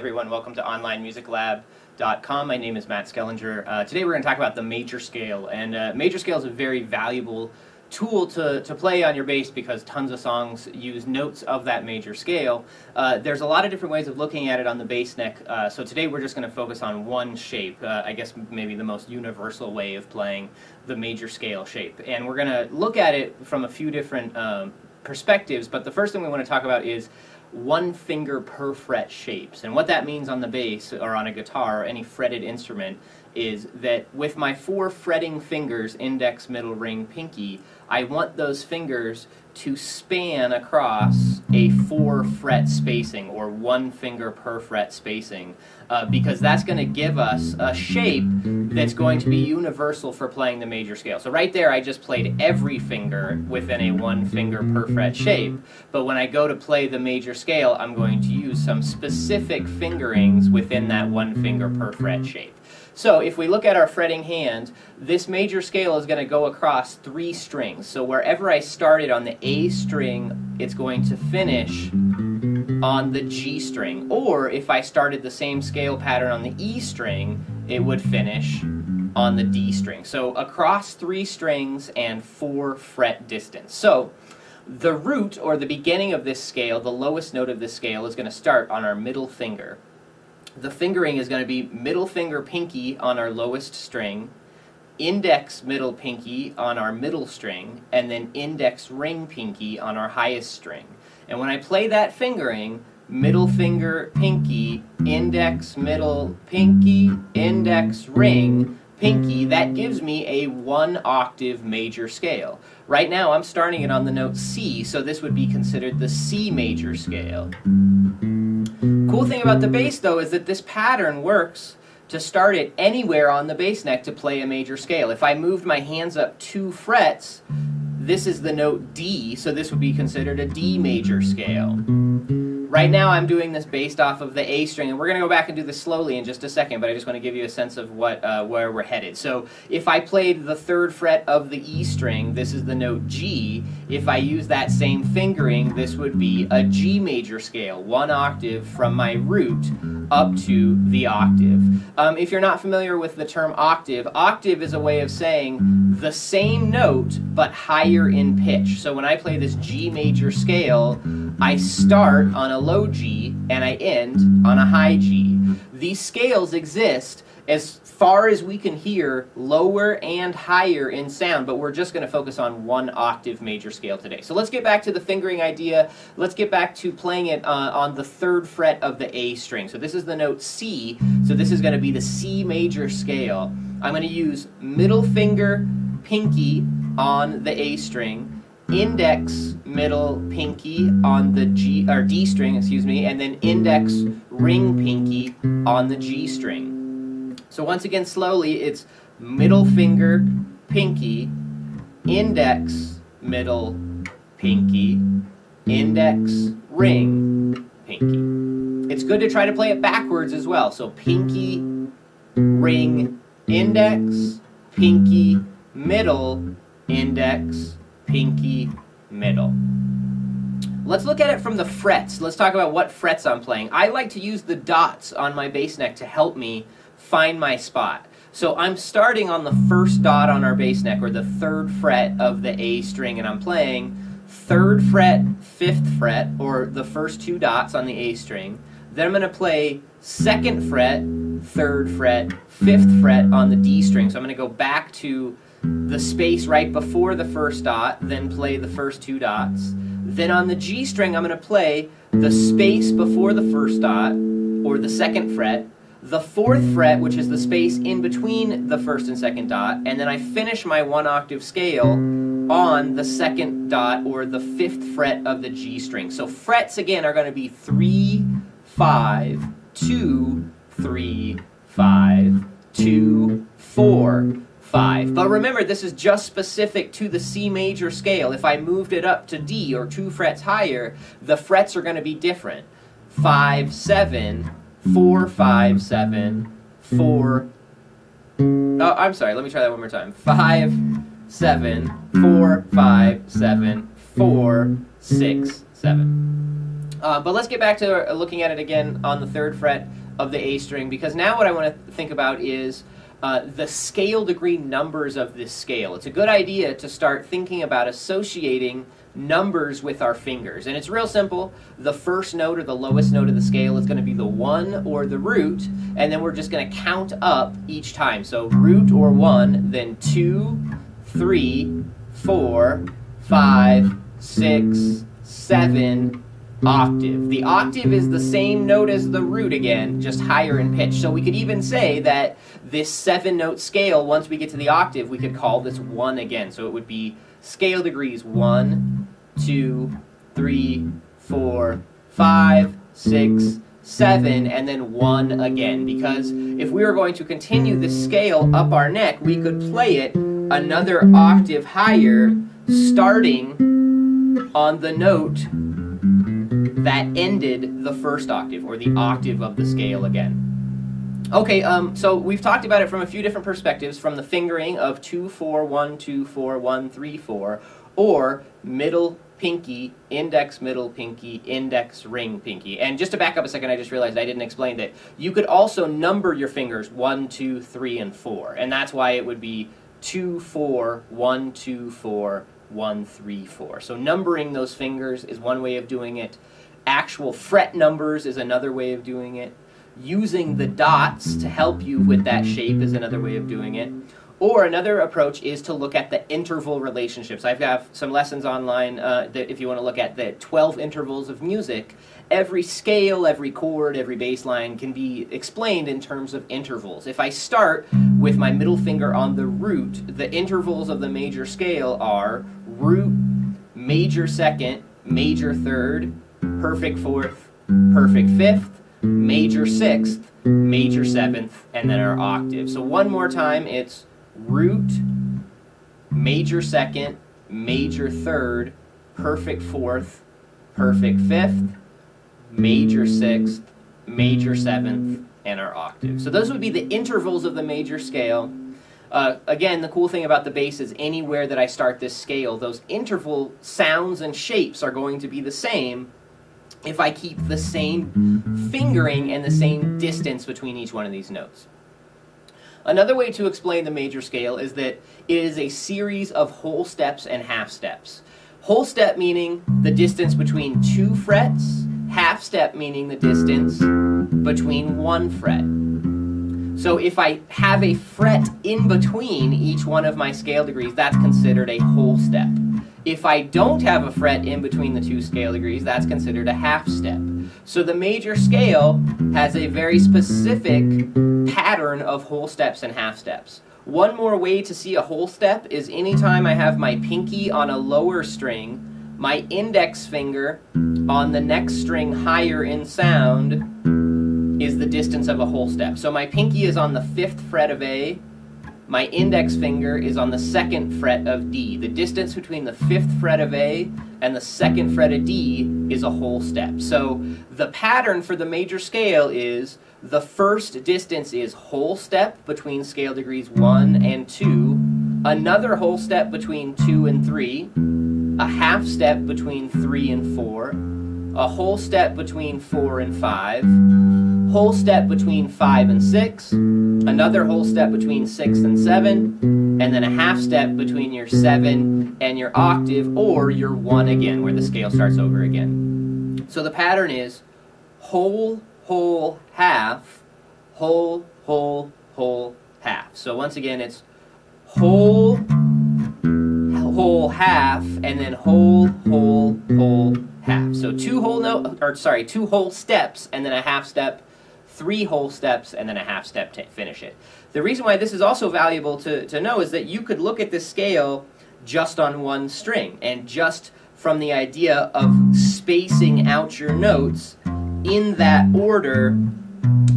everyone, welcome to onlinemusiclab.com. My name is Matt Skellenger. Today we're going to talk about the major scale, and major scale is a very valuable tool to play on your bass because tons of songs use notes of that major scale. There's a lot of different ways of looking at it on the bass neck, so today we're just going to focus on one shape, I guess maybe the most universal way of playing the major scale shape. And we're going to look at it from a few different perspectives, but the first thing we want to talk about is one finger per fret shapes. And what that means on the bass or on a guitar or any fretted instrument is that with my 4 fretting fingers, index, middle, ring, pinky, I want those fingers to span across a 4 fret spacing, or 1 finger per fret spacing, because that's going to give us a shape that's going to be universal for playing the major scale. So right there I just played every finger within a 1 finger per fret shape, but when I go to play the major scale I'm going to use some specific fingerings within that 1 finger per fret shape. So if we look at our fretting hand, this major scale is going to go across 3 strings. So wherever I started on the A string, it's going to finish on the G string. Or if I started the same scale pattern on the E string, it would finish on the D string. So across 3 strings and 4 fret distance. So the root, or the beginning of this scale, the lowest note of this scale, is going to start on our middle finger. The fingering is going to be middle finger pinky on our lowest string, index middle pinky on our middle string, and then index ring pinky on our highest string. And when I play that fingering, middle finger pinky, index middle pinky, index ring pinky, that gives me a 1 octave major scale. Right now I'm starting it on the note C, so this would be considered the C major scale. Cool thing about the bass though is that this pattern works to start it anywhere on the bass neck to play a major scale. If I moved my hands up 2 frets, this is the note D, so this would be considered a D major scale. Right now I'm doing this based off of the A string, and we're going to go back and do this slowly in just a second, but I just want to give you a sense of what where we're headed. So if I played the 3rd fret of the E string, this is the note G. If I use that same fingering, this would be a G major scale, 1 octave from my root up to the octave. If you're not familiar with the term octave, octave is a way of saying the same note but higher in pitch. So when I play this G major scale, I start on a low G and I end on a high G. These scales exist as far as we can hear, lower and higher in sound, but we're just going to focus on 1 octave major scale today. So let's get back to the fingering idea. Let's get back to playing it on the 3rd fret of the A string. So this is the note C, so this is going to be the C major scale. I'm going to use middle finger pinky on the A string, index middle pinky on the G or D string, excuse me, and then index ring pinky on the G string. So once again, slowly, it's middle finger pinky, index middle pinky, index ring pinky. It's good to try to play it backwards as well. So pinky, ring, index, pinky, middle, index, pinky, middle. Let's look at it from the frets. Let's talk about what frets I'm playing. I like to use the dots on my bass neck to help me find my spot. So I'm starting on the 1st dot on our bass neck, or the 3rd fret of the A string, and I'm playing 3rd fret, 5th fret, or the first 2 dots on the A string. Then I'm going to play 2nd fret, 3rd fret, 5th fret on the D string. So I'm going to go back to the space right before the 1st dot, then play the first 2 dots. Then on the G string, I'm going to play the space before the 1st dot, or the 2nd fret, the 4th fret, which is the space in between the 1st and 2nd dot, and then I finish my 1 octave scale on the 2nd dot, or the 5th fret of the G string. So frets, again, are going to be 3, 5, 2, 3, 5, 2, 4, 5. But remember, this is just specific to the C major scale. If I moved it up to D, or 2 frets higher, the frets are going to be different. 5, 7, 4, 5, 7, 4. Oh, I'm sorry, let me try that one more time. 5, 7, 4, 5, 7, 4, 6, 7. But let's get back to looking at it again on the 3rd fret of the A string, because now what I want to think about is the scale degree numbers of this scale. It's a good idea to start thinking about associating numbers with our fingers. And it's real simple. The first note or the lowest note of the scale is going to be the 1 or the root, and then we're just going to count up each time. So root or 1, then 2, 3, 4, 5, 6, 7, octave. The octave is the same note as the root again, just higher in pitch. So we could even say that this 7-note scale, once we get to the octave, we could call this 1 again. So it would be scale degrees 1, 2, 3, 4, 5, 6, 7, and then 1 again. Because if we were going to continue this scale up our neck, we could play it another octave higher, starting on the note that ended the first octave, or the octave of the scale again. Okay, so we've talked about it from a few different perspectives, from the fingering of 2, 4, 1, 2, 4, 1, 3, 4, or middle pinky, index, middle pinky, index, ring, pinky. And just to back up a second, I just realized I didn't explain that you could also number your fingers 1, 2, 3, and 4, and that's why it would be 2, 4, 1, 2, 4, 1, 3, 4. So numbering those fingers is one way of doing it. Actual fret numbers is another way of doing it. Using the dots to help you with that shape is another way of doing it. Or another approach is to look at the interval relationships. I have some lessons online that if you want to look at the 12 intervals of music, every scale, every chord, every bass line can be explained in terms of intervals. If I start with my middle finger on the root, the intervals of the major scale are root, major 2nd, major 3rd, perfect 4th, perfect 5th, major 6th, major 7th, and then our octave. So one more time, it's root, major 2nd, major 3rd, perfect 4th, perfect 5th, major 6th, major 7th, and our octave. So those would be the intervals of the major scale. Again, the cool thing about the bass is anywhere that I start this scale, those interval sounds and shapes are going to be the same if I keep the same fingering and the same distance between each one of these notes. Another way to explain the major scale is that it is a series of whole steps and half steps. Whole step meaning the distance between 2 frets, half step meaning the distance between 1 fret. So if I have a fret in between each one of my scale degrees, that's considered a whole step. If I don't have a fret in between the 2 scale degrees, that's considered a half step. So the major scale has a very specific pattern of whole steps and half steps. One more way to see a whole step is anytime I have my pinky on a lower string, my index finger on the next string higher in sound is the distance of a whole step. So my pinky is on the 5th fret of A, my index finger is on the 2nd fret of D. The distance between the 5th fret of A and the 2nd fret of D is a whole step. So the pattern for the major scale is the first distance is whole step between scale degrees 1 and 2, another whole step between 2 and 3, a half step between 3 and 4, a whole step between 4 and 5, whole step between 5 and 6, another whole step between 6 and 7, and then a half step between your 7 and your octave, or your 1 again, where the scale starts over again. So the pattern is whole, whole, half, whole, whole, whole, half. So once again, it's whole, whole, half, and then whole, whole, whole, half. So two whole steps, and then a half step, 3 whole steps, and then a half step to finish it. The reason why this is also valuable to know is that you could look at this scale just on one string, and just from the idea of spacing out your notes in that order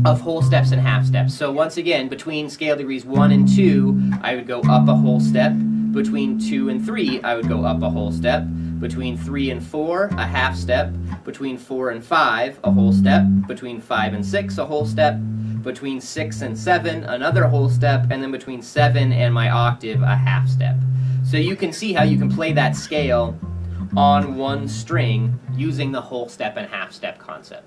of whole steps and half steps. So once again, between scale degrees 1 and 2, I would go up a whole step. Between 2 and 3, I would go up a whole step. Between 3 and 4, a half step. Between 4 and 5, a whole step. Between 5 and 6, a whole step. Between 6 and 7, another whole step. And then between 7 and my octave, a half step. So you can see how you can play that scale on one string using the whole step and half step concept.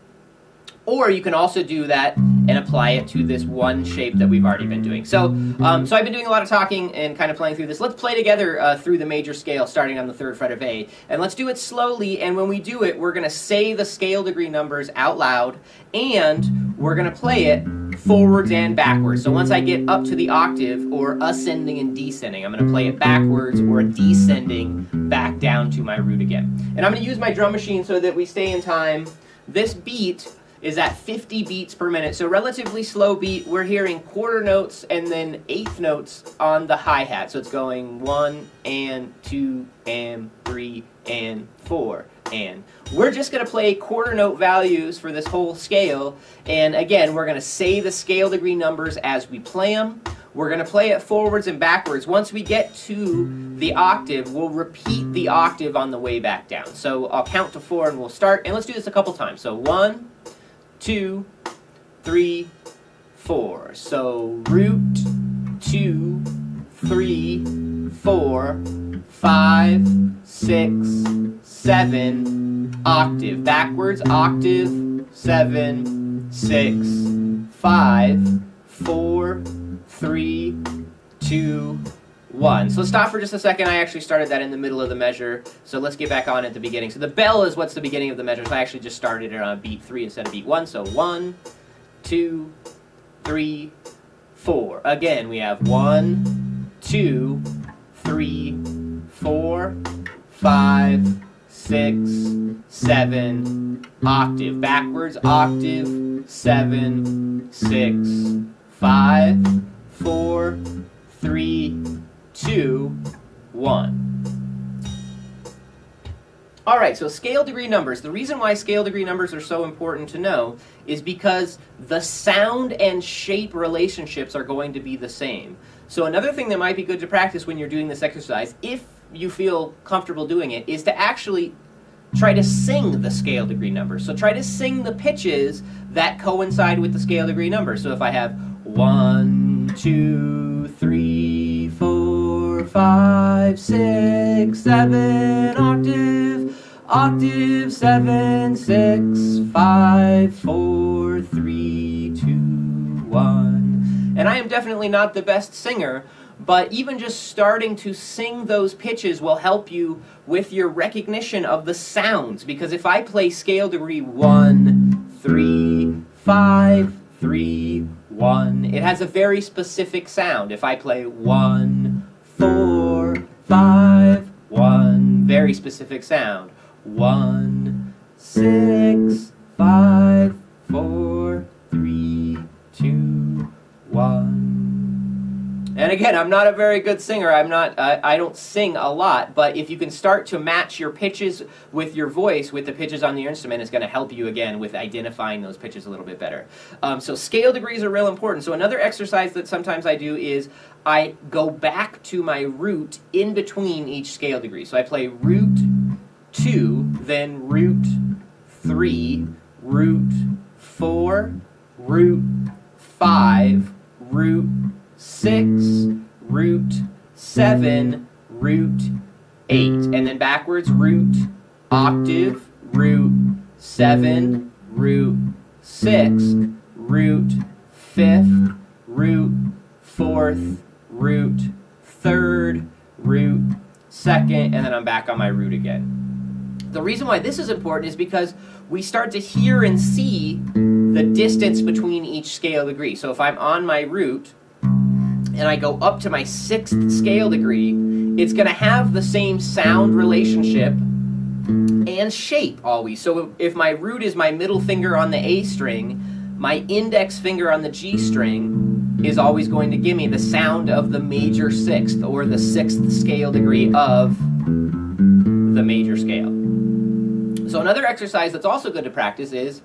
Or you can also do that and apply it to this one shape that we've already been doing. So I've been doing a lot of talking and kind of playing through this. Let's play together through the major scale starting on the 3rd fret of A. And let's do it slowly, and when we do it, we're going to say the scale degree numbers out loud, and we're going to play it forwards and backwards. So once I get up to the octave, or ascending and descending, I'm going to play it backwards or descending back down to my root again. And I'm going to use my drum machine so that we stay in time. This beat is at 50 beats per minute, so relatively slow beat. We're hearing quarter notes and then eighth notes on the hi-hat, so it's going 1 and 2 and 3 and 4 and. We're just going to play quarter note values for this whole scale, and again, we're going to say the scale degree numbers as we play them. We're going to play it forwards and backwards. Once we get to the octave, we'll repeat the octave on the way back down. So I'll count to 4 and we'll start, and let's do this a couple times. So 1, 2, 3, 4. So root, 2, 3, 4, 5, 6, 7, octave. Backwards, octave, 7, 6, 5, 4, 3, 2, 1. So let's stop for just a second. I actually started that in the middle of the measure, so let's get back on at the beginning. So the bell is what's the beginning of the measure, so I actually just started it on beat 3 instead of beat 1. So 1, 2, 3, 4. Again, we have 1, 2, 3, 4, 5, 6, 7, octave. Backwards, octave, 7, 6, 5, 4, 3, 2, 1. All right, so scale degree numbers. The reason why scale degree numbers are so important to know is because the sound and shape relationships are going to be the same. So another thing that might be good to practice when you're doing this exercise, if you feel comfortable doing it, is to actually try to sing the scale degree numbers. So try to sing the pitches that coincide with the scale degree numbers. So if I have 1, 2, 3, 4, 5, 6, 7, octave, 7, 6, 5, 4, 3, 2, 1. And I am definitely not the best singer, but even just starting to sing those pitches will help you with your recognition of the sounds. Because if I play scale degree 1, 3, 5, 3, 1, it has a very specific sound. If I play 1, 4, 5, 1, very specific sound. 1, 6, 5, 4, 3, 2, 1. And again, I'm not a very good singer. I don't sing a lot, but if you can start to match your pitches with your voice with the pitches on the instrument, it's going to help you again with identifying those pitches a little bit better. So scale degrees are real important. So another exercise that sometimes I do is I go back to my root in between each scale degree. So I play root 2, then root 3, root 4, root 5, root 6, root 7, root 8. And then backwards, root, octave, root 7, root 6, root 5th, root 4th, root 3rd, root 2nd, and then I'm back on my root again. The reason why this is important is because we start to hear and see the distance between each scale degree. So if I'm on my root, and I go up to my 6th scale degree, it's going to have the same sound relationship and shape always. So if my root is my middle finger on the A string, my index finger on the G string is always going to give me the sound of the major 6th, or the 6th scale degree of the major scale. So another exercise that's also good to practice is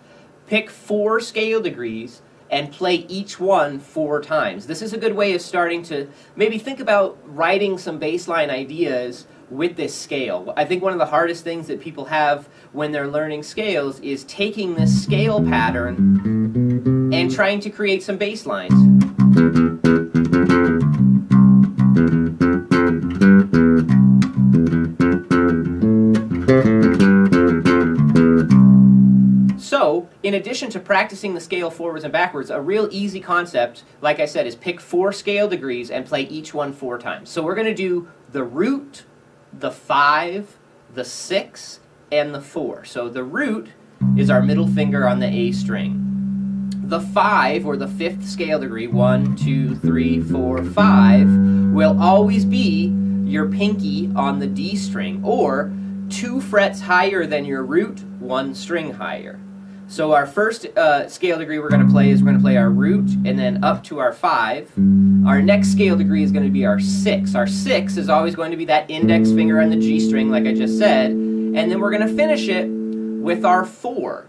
pick 4 scale degrees and play each one 4 times. This is a good way of starting to maybe think about writing some baseline ideas with this scale. I think one of the hardest things that people have when they're learning scales is taking this scale pattern and trying to create some baselines. addition to practicing the scale forwards and backwards, a real easy concept, like I said, is pick 4 scale degrees and play each one 4 times. So we're going to do the root, the 5, the 6, and the 4. So the root is our middle finger on the A string. The 5, or the 5th scale degree, 1, 2, 3, 4, 5, will always be your pinky on the D string, or 2 frets higher than your root, 1 string higher. So our first scale degree we're going to play is we're going to play our root, and then up to our 5. Our next scale degree is going to be our 6. Our 6 is always going to be that index finger on the G string, like I just said, and then we're going to finish it with our 4.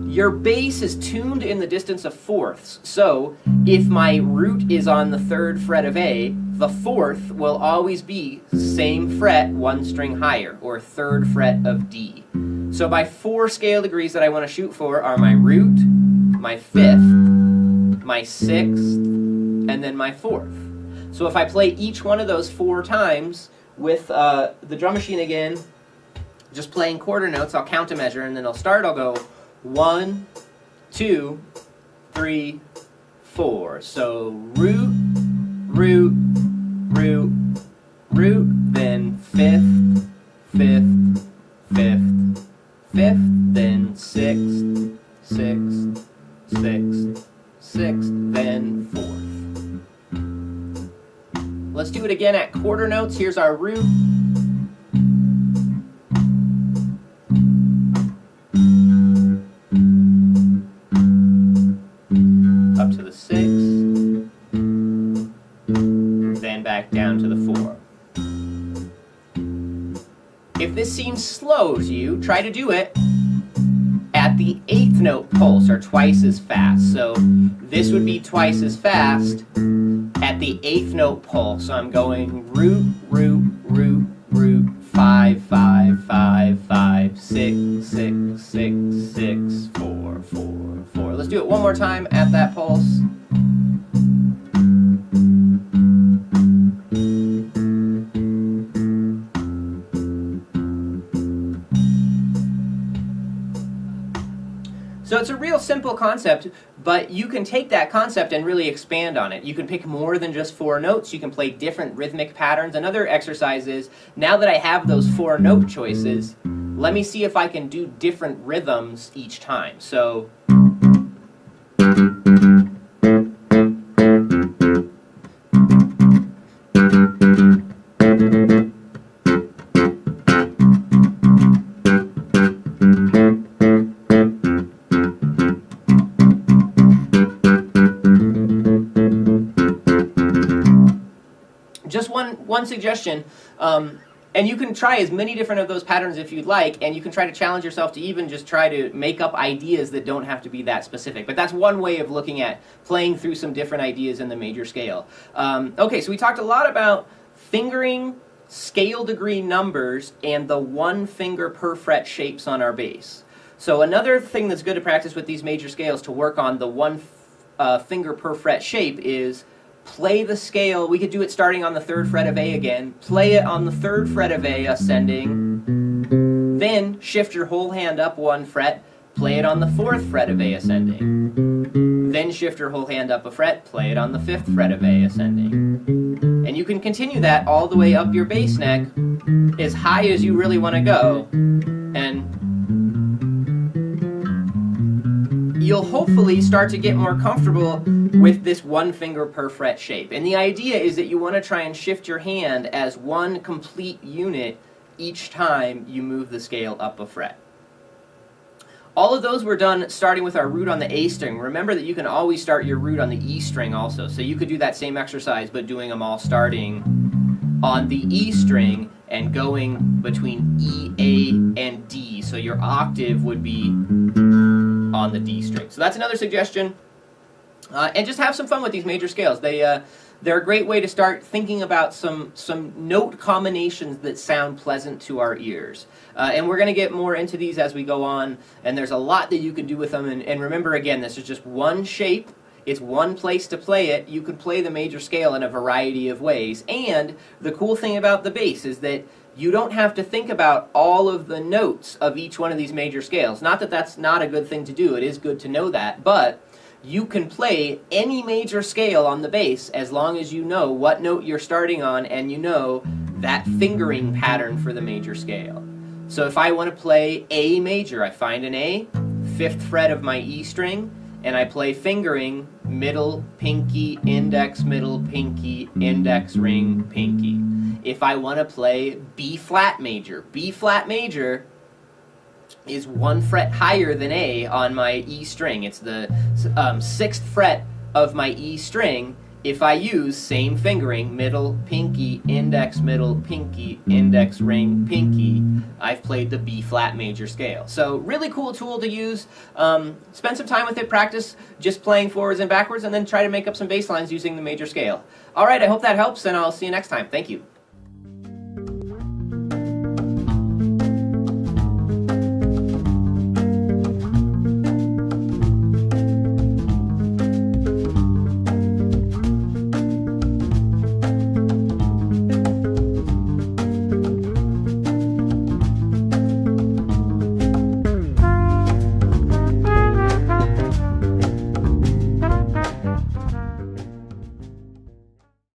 Your bass is tuned in the distance of fourths, so if my root is on the 3rd fret of A, the 4th will always be same fret, 1 string higher, or 3rd fret of D. So my 4 scale degrees that I want to shoot for are my root, my 5th, my 6th, and then my 4th. So if I play each one of those 4 times with the drum machine again, just playing quarter notes, I'll count a measure, and then I'll go 1, 2, 3, 4. So root, root, root, root, then 5th, 5th, 5th, 5th, then 6th, 6th, 6th, 6th, then 4th. Let's do it again at quarter notes. Here's our root. Up to the 6, then back down to the 4. If this seems slow to you, try to do it at the 8th note pulse, or twice as fast. So this would be twice as fast at the 8th note pulse. So I'm going root, root, root, root, 5, 5, 5, 5, 6, 6, 6, 6, 4, 4, 4. Let's do it one more time at that pulse. So it's a real simple concept, but you can take that concept and really expand on it. You can pick more than just 4 notes. You can play different rhythmic patterns. Another exercise is, now that I have those 4 note choices, let me see if I can do different rhythms each time. So just one suggestion, and you can try as many different of those patterns if you'd like, and you can try to challenge yourself to even just try to make up ideas that don't have to be that specific. But that's one way of looking at playing through some different ideas in the major scale. Okay, so we talked a lot about fingering, scale degree numbers, and the 1 finger per fret shapes on our bass. So another thing that's good to practice with these major scales to work on the 1 finger per fret shape is play the scale. We could do it starting on the 3rd fret of A again. Play it on the 3rd fret of A ascending. Then shift your whole hand up 1 fret. Play it on the 4th fret of A ascending. Then shift your whole hand up a fret. Play it on the 5th fret of A ascending. And you can continue that all the way up your bass neck as high as you really want to go. And you'll hopefully start to get more comfortable with this 1 finger per fret shape. And the idea is that you want to try and shift your hand as one complete unit each time you move the scale up a fret. All of those were done starting with our root on the A string. Remember that you can always start your root on the E string also. So you could do that same exercise, but doing them all starting on the E string and going between E, A, and D. So your octave would be on the D string. So that's another suggestion. And just have some fun with these major scales. They're a great way to start thinking about some note combinations that sound pleasant to our ears. And we're going to get more into these as we go on, and there's a lot that you can do with them. And remember, again, this is just one shape. It's one place to play it. You can play the major scale in a variety of ways. And the cool thing about the bass is that you don't have to think about all of the notes of each one of these major scales. Not that that's not a good thing to do, it is good to know that, but you can play any major scale on the bass as long as you know what note you're starting on and you know that fingering pattern for the major scale. So if I want to play A major, I find an A, 5th fret of my E string, and I play fingering middle, pinky, index, middle, pinky, index, ring, pinky. If I want to play B flat major is 1 fret higher than A on my E string. It's the 6th fret of my E string. If I use same fingering, middle, pinky, index, middle, pinky, index, ring, pinky, I've played the B flat major scale. So really cool tool to use. Spend some time with it, practice just playing forwards and backwards, and then try to make up some bass lines using the major scale. All right, I hope that helps, and I'll see you next time. Thank you.